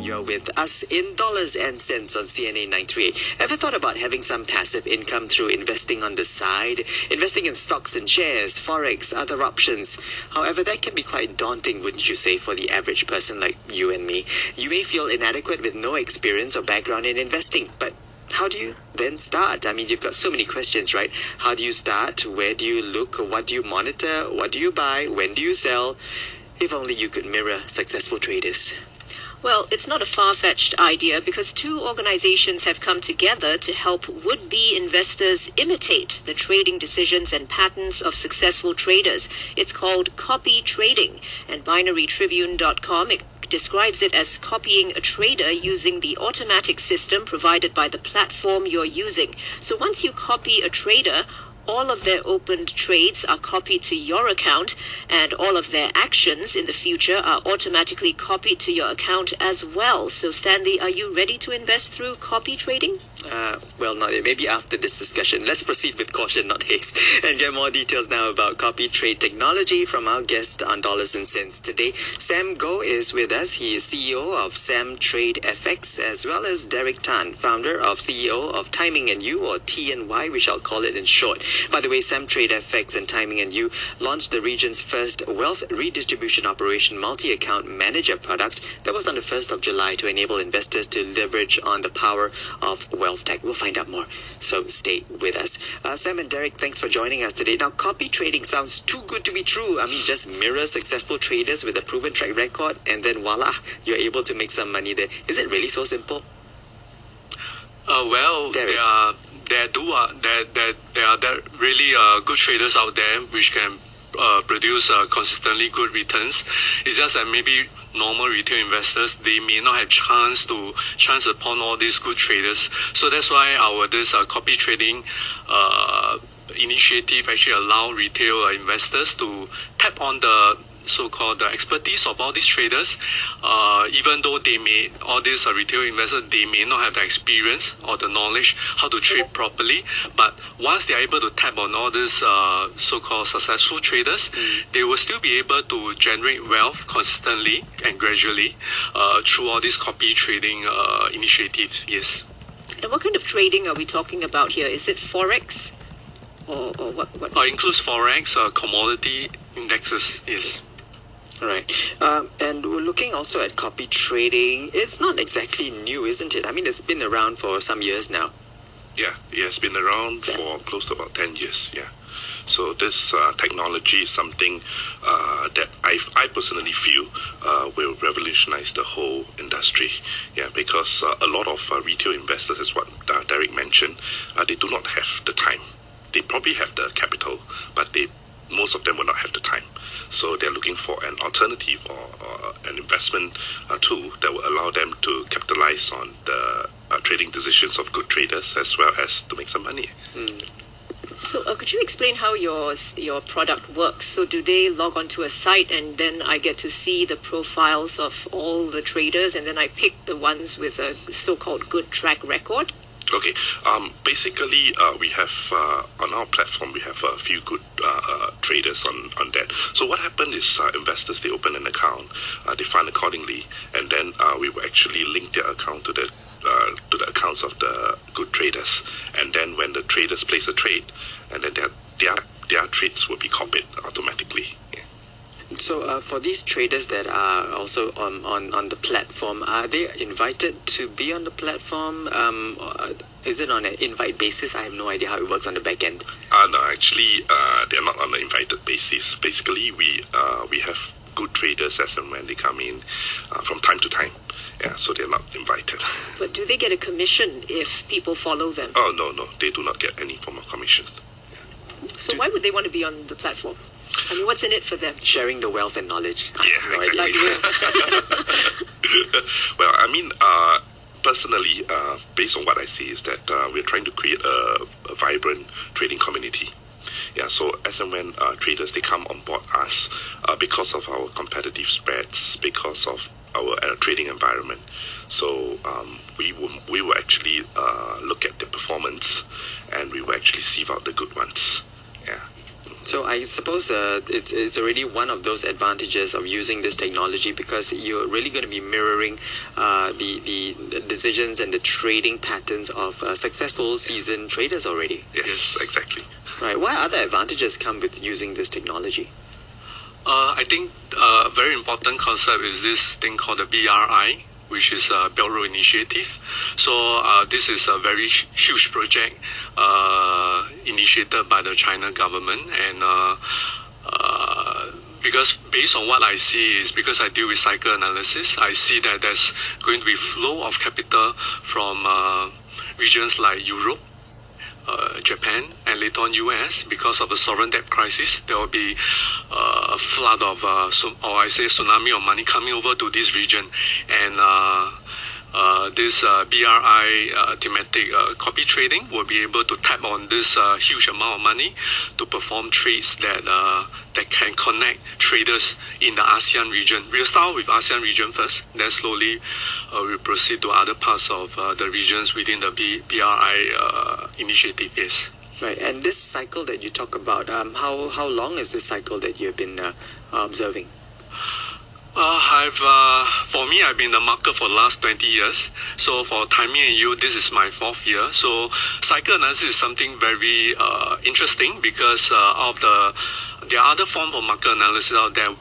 You're with us in dollars and cents on CNA938. Ever thought about having some passive income through investing on the side? Investing in stocks and shares, forex, other options. However, that can be quite daunting, wouldn't you say, for the average person like you and me? You may feel inadequate with no experience or background in investing, but how do you then start? I mean, you've got so many questions, right? How do you start? Where do you look? What do you monitor? What do you buy? When do you sell? If only you could mirror successful traders. Well, it's not a far-fetched idea because two organizations have come together to help would-be investors imitate the trading decisions and patterns of successful traders. It's called Copy Trading, and BinaryTribune.com describes it as copying a trader using the automatic system provided by the platform you're using. So once you copy a trader, all of their opened trades are copied to your account, and all of their actions in the future are automatically copied to your account as well. So, Stanley, are you ready to invest through copy trading? Well, not yet. Maybe after this discussion. Let's proceed with caution, not haste, and get more details now about Copy Trade Technology from our guest on Dollars and Cents today. Sam Goh is with us. He is CEO of Samtrade FX, as well as Derick Tan, founder of CEO of Timing and You, or TNY, we shall call it in short. By the way, Samtrade FX and Timing and You launched the region's first wealth redistribution operation multi-account manager product that was on the 1st of July to enable investors to leverage on the power of wealth tech. We'll find out more, so stay with us. Sam and Derick, thanks for joining us today. Now, copy trading sounds too good to be true. I mean, just mirror successful traders with a proven track record, and then voila, you're able to make some money there. Is it really so simple? Well, Derick. there are really good traders out there which can produce consistently good returns. It's just that maybe normal retail investors, they may not have chance upon all these good traders. So that's why this copy trading initiative actually allow retail investors to tap on the so-called expertise of all these traders, even though all these retail investors, they may not have the experience or the knowledge how to trade properly. But once they are able to tap on all these so-called successful traders, they will still be able to generate wealth consistently and gradually through all these copy trading initiatives. Yes. And what kind of trading are we talking about here? Is it forex or what? Includes forex, commodity indexes. Yes. Right. And we're looking also at copy trading. It's not exactly new, isn't it? I mean, it's been around for some years now. Yeah, it's been around for close to about 10 years, yeah. So this technology is something that I personally feel will revolutionize the whole industry. Yeah, because a lot of retail investors, as what Derick mentioned, they do not have the time. They probably have the capital, but most of them will not have the time. So they're looking for an alternative or an investment tool that will allow them to capitalize on the trading decisions of good traders, as well as to make some money. So could you explain how your product works? So do they log onto a site and then I get to see the profiles of all the traders and then I pick the ones with a so-called good track record? Okay. Basically, we have on our platform, we have a few good traders on that. So what happened is investors, they open an account, they fund accordingly, and then we will actually link their account to the accounts of the good traders. And then when the traders place a trade, and then their trades will be copied automatically. Yeah. So for these traders that are also on the platform, are they invited to be on the platform? Is it on an invite basis? I have no idea how it works on the back end. No, actually, they're not on an invited basis. Basically, we have good traders as and when they come in from time to time. Yeah, so they're not invited. But do they get a commission if people follow them? Oh, no, they do not get any form of commission. Yeah. So why would they want to be on the platform? I mean, what's in it for them? Sharing the wealth and knowledge. Yeah, exactly. Well, I mean, personally, based on what I see, is that we're trying to create a vibrant trading community. Yeah, so as and when traders, they come on board us because of our competitive spreads, because of our trading environment. So we will actually look at their performance, and we will actually sieve out the good ones. Yeah. So I suppose it's already one of those advantages of using this technology, because you're really going to be mirroring the decisions and the trading patterns of successful seasoned traders already. Yes, exactly. Right. What other advantages come with using this technology? I think a very important concept is this thing called the BRI, which is a Belt Road Initiative. So this is a very huge project initiated by the China government, and because based on what I see is, because I deal with cycle analysis, I see that there's going to be flow of capital from regions like Europe, Japan, and later on US. Because of the sovereign debt crisis, there will be a flood of, or I say tsunami of money coming over to this region, and this BRI thematic copy trading will be able to tap on this huge amount of money to perform trades that can connect traders in the ASEAN region. We'll start with ASEAN region first, then slowly we'll proceed to other parts of the regions within the BRI initiative. Yes. Right. And this cycle that you talk about, how long is this cycle that you've been observing? For me, I've been in the market for the last 20 years. So for timing and yield, this is my 4th year. So cycle analysis is something very interesting, because there are other forms of market analysis out there.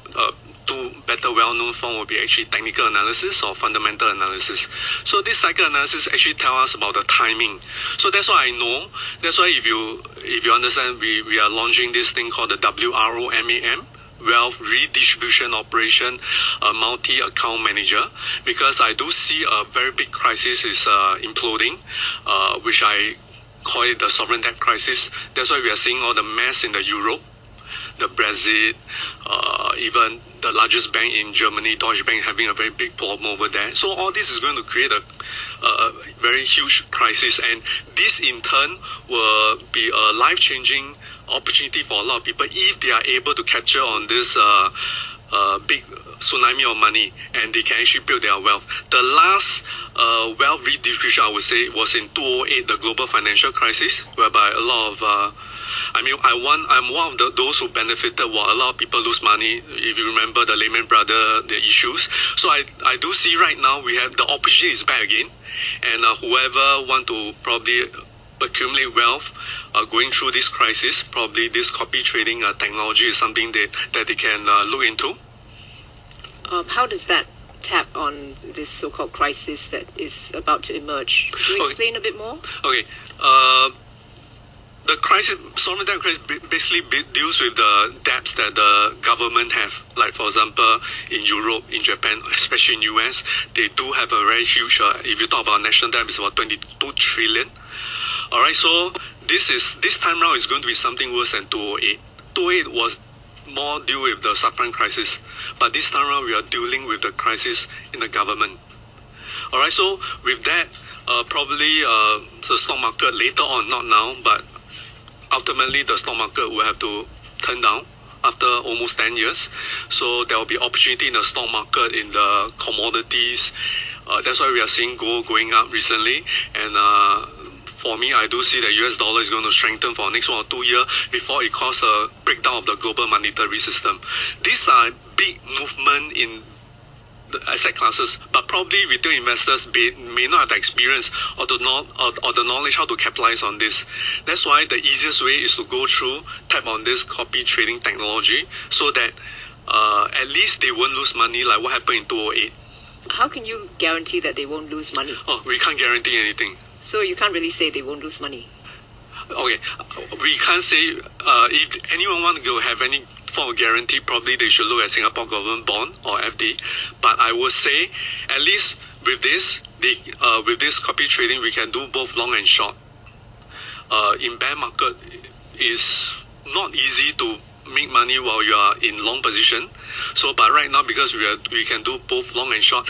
Two better well-known form will be actually technical analysis or fundamental analysis. So this cycle analysis actually tells us about the timing. So that's why I know. That's why if you understand, we are launching this thing called the WROMAM, Wealth Redistribution Operation, Multi-Account Manager, because I do see a very big crisis is imploding, which I call it the sovereign debt crisis. That's why we are seeing all the mess in the Europe, the Brexit, even the largest bank in Germany, Deutsche Bank, having a very big problem over there. So all this is going to create a very huge crisis, and this in turn will be a life-changing opportunity for a lot of people if they are able to capture on this big tsunami of money, and they can actually build their wealth. The last wealth redistribution, I would say, was in 2008, the global financial crisis, whereby a lot of I'm one of those who benefited while a lot of people lose money. If you remember the Lehman Brothers, the issues. So I do see right now we have the opportunity is back again, and whoever want to probably accumulate wealth going through this crisis, probably this copy trading technology is something that they can look into. How does that tap on this so-called crisis that is about to emerge? Could you explain a bit more? Okay. The crisis, sovereign debt crisis, basically deals with the debts that the government have. Like, for example, in Europe, in Japan, especially in US, they do have a very huge, if you talk about national debt, it's about 22 trillion. All right, so this time round is going to be something worse than 2008. 2008 was more deal with the subprime crisis, but this time around we are dealing with the crisis in the government. All right, so with that, probably the stock market later on, not now, but ultimately the stock market will have to turn down after almost 10 years. So there will be opportunity in the stock market, in the commodities. That's why we are seeing gold going up recently, and for me, I do see the US dollar is going to strengthen for the next 1 or 2 years before it causes a breakdown of the global monetary system. These are big movement in the asset classes, but probably retail investors may not have the experience or the knowledge how to capitalize on this. That's why the easiest way is to go through, tap on this copy trading technology, so that at least they won't lose money like what happened in 2008. How can you guarantee that they won't lose money? Oh, we can't guarantee anything. So you can't really say they won't lose money? Okay, we can't say, if anyone want to have any form of guarantee, probably they should look at Singapore government bond or FD. But I would say, at least with this copy trading, we can do both long and short. In bear market, it's not easy to make money while you are in long position. So, but right now, because we can do both long and short,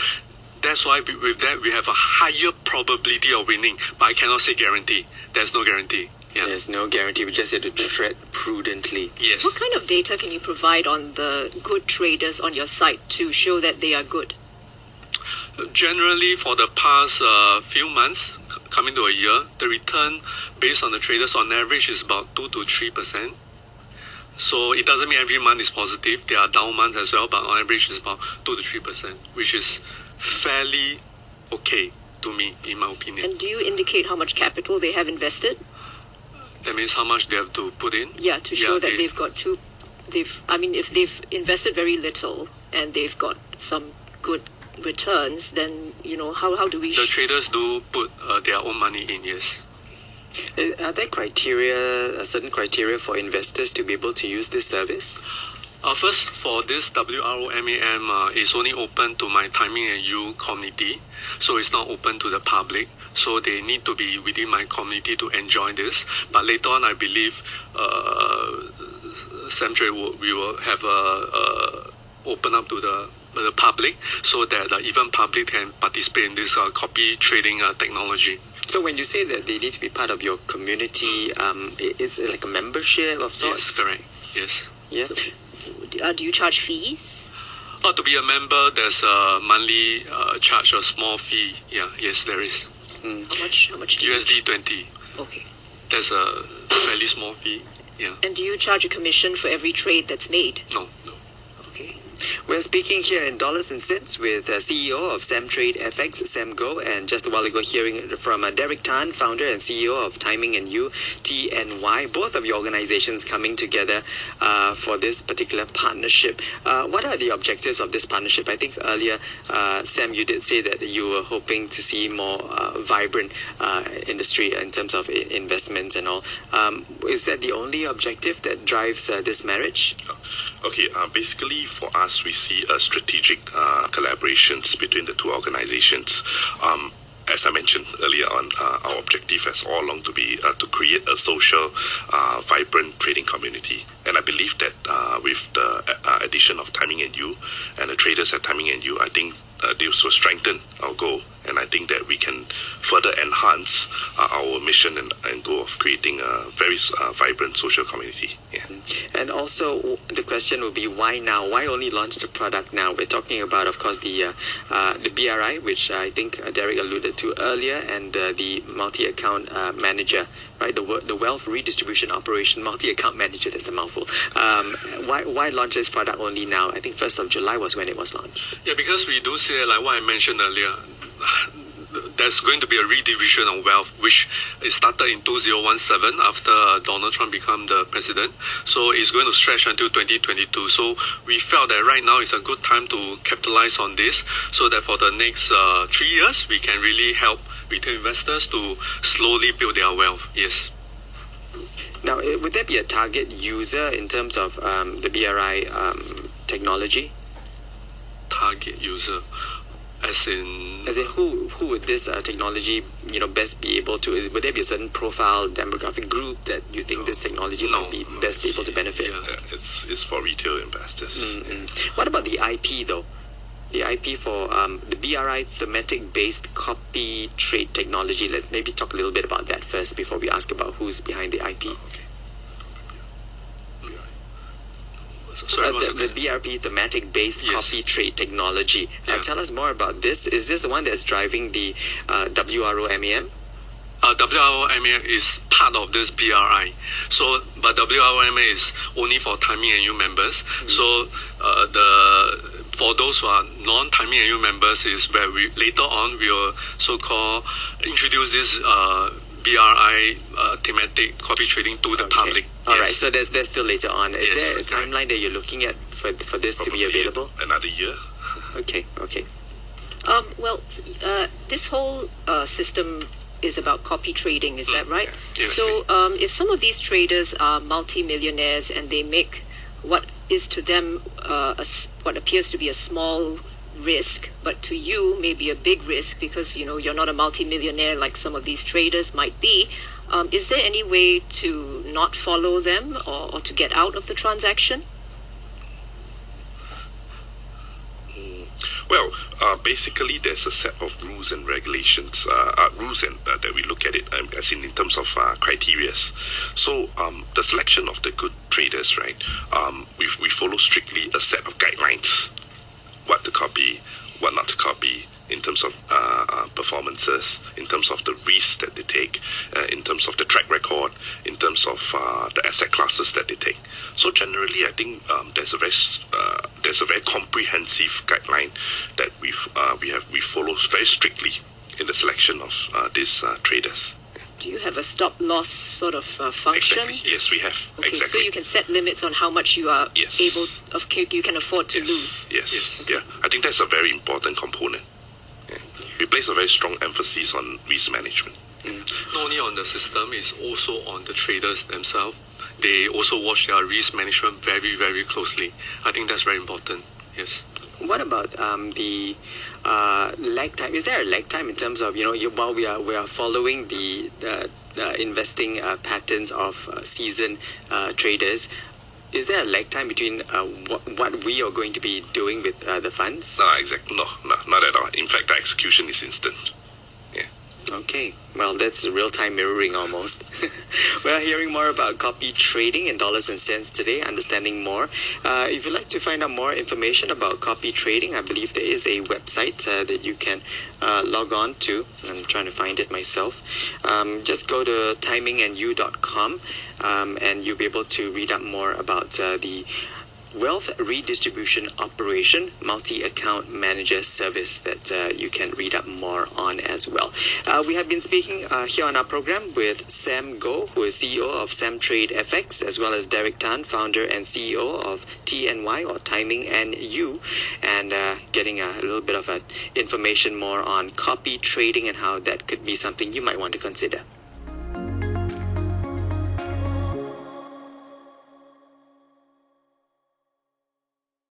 that's why with that we have a higher probability of winning. But I cannot say guarantee. There's no guarantee. Yeah. There's no guarantee. We just have to tread prudently. Yes. What kind of data can you provide on the good traders on your site to show that they are good? Generally, for the past few months, coming to a year, the return based on the traders on average is about 2 to 3%. So it doesn't mean every month is positive. There are down months as well, but on average it's about 2 to 3%, which is fairly okay to me, in my opinion. And do you indicate how much capital they have invested? That means how much they have to put in. Yeah, to show that they- they've got to, if they've invested very little and they've got some good returns, then, how do we... The traders do put their own money in, yes. Are there certain criteria for investors to be able to use this service? First, for this WROMAM, it's only open to my Timing and You community, so it's not open to the public. So they need to be within my community to enjoy this. But later on, I believe Samtrade we will have open up to the public, so that even public can participate in this copy trading technology. So when you say that they need to be part of your community, it's like a membership of sorts? Yes, correct. Yes. Yeah. So, do you charge fees? To be a member, there's a monthly charge, a small fee. Yeah, yes, there is. How much do you USD 20. Okay. There's a fairly small fee. Yeah. And do you charge a commission for every trade that's made? No. Okay. We're speaking here in dollars and cents with CEO of Samtrade FX, Sam Go, and just a while ago hearing from Derick Tan, founder and CEO of Timing and You, TNY, both of your organizations coming together for this particular partnership. What are the objectives of this partnership? I think earlier, Sam, you did say that you were hoping to see more vibrant industry in terms of investments and all. Is that the only objective that drives this marriage? Okay, basically for us, we see strategic collaborations between the two organizations. As I mentioned earlier on, our objective has all along to be to create a social, vibrant trading community. And I believe that with the addition of Timing and You and the traders at Timing and You, I think this will strengthen our goal. And I think that we can further enhance our mission and goal of creating a very vibrant social community. Yeah. And also, the question would be, why now? Why only launch the product now? We're talking about, of course, the BRI, which I think Derick alluded to earlier, and the multi-account manager, right? The Wealth Redistribution Operation multi-account manager. That's a mouthful. Why launch this product only now? I think 1st of July was when it was launched. Yeah, because we do say, like what I mentioned earlier, there's going to be a redistribution of wealth, which it started in 2017 after Donald Trump became the president. So it's going to stretch until 2022. So we felt that right now is a good time to capitalize on this, so that for the next 3 years, we can really help retail investors to slowly build their wealth. Yes. Now, would there be a target user in terms of the BRI technology? Target user, as in who would this technology best be able to? Would there be a certain profile demographic group that you think this technology might be best able to benefit? Yeah. It's for retail investors. What about the IP though? The IP for the BRI thematic-based copy trade technology. Let's maybe talk a little bit about that first before we ask about who's behind the IP. Sorry, the BRP thematic-based Yes. copy trade technology. Yeah. Tell us more about this. Is this the one that's driving the WROMAM? WROMA is part of this BRI. So, but WROMA is only for Timing and You members. So, for those who are non-Timing and You members is where we later on will so-called introduce this BRI thematic copy trading to the public. All right. Yes. So there's still later on. Is Yes, there a timeline that you're looking at for this to be Probably available? another year. Okay. This whole system is about copy trading, is that right? Yes. So if some of these traders are multi-millionaires and they make what is to them what appears to be a small risk, but to you may be a big risk because you're not a multi-millionaire like some of these traders might be, is there any way to not follow them or to get out of the transaction? Well, basically, there's a set of rules and regulations, that we look at it as in terms of criteria. So the selection of the good traders, right? We follow strictly a set of guidelines: what to copy, what not to copy, in terms of performances, in terms of the risks that they take, in terms of the track record, in terms of the asset classes that they take. So generally, I think there's a very comprehensive guideline that we follow very strictly in the selection of these traders. Do you have a stop loss sort of function? Exactly. Yes, we have. Okay, exactly. so you can set limits on how much you are Yes. you can afford to lose. Yes. Yeah. I think that's a very important component. Yeah. We place a very strong emphasis on risk management. Not only on the system, it's also on the traders themselves. They also watch their risk management very, very closely. I think that's very important. Yes. What about the lag time? Is there a lag time in terms of while we are following the investing patterns of seasoned traders? Is there a lag time between what we are going to be doing with the funds? No, exactly. No, not at all. In fact, the execution is instant. Yeah. Okay, well, that's real-time mirroring almost. We're hearing more about copy trading in dollars and cents today, understanding more. If you'd like to find out more information about copy trading, I believe there is a website that you can log on to. I'm trying to find it myself. Just go to timingandyou.com and you'll be able to read up more about the Wealth Redistribution Operation Multi-Account Manager Service that you can read up more on as well. We have been speaking here on our program with Sam Goh, who is CEO of Samtrade FX, as well as Derick Tan, founder and CEO of TNY or Timing and You, and getting a little bit of information more on copy trading and how that could be something you might want to consider.